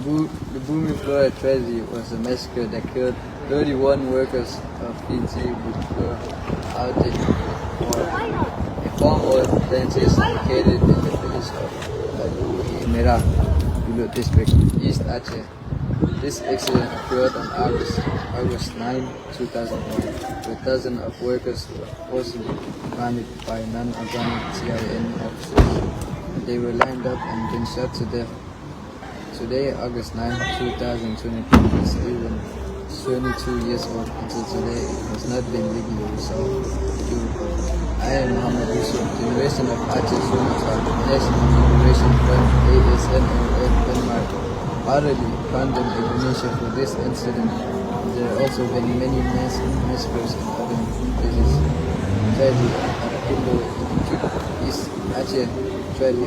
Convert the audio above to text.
The Bumi Flora tragedy was a massacre that killed 31 workers of Bumi Flora Afdeling IV, a farm oil plantation located in the village of Alue Ie Mirah, Julok District, East Aceh. This accident occurred on August 9, 2001, where dozens of workers were forcibly commanded by non-organic CIN officers. They were lined up and then shot to death. Today, August 9, 2022, is even 22 years old. Until today, it has not been legally resolved. I am Muhammad Generation of Acheh, Sumatra, National Liberation Front, ASNLF, Denmark, heartily condemn Indonesia for this incident. There have also been many massacres in other places. Tragedy at Kundo, East Aceh, tragedy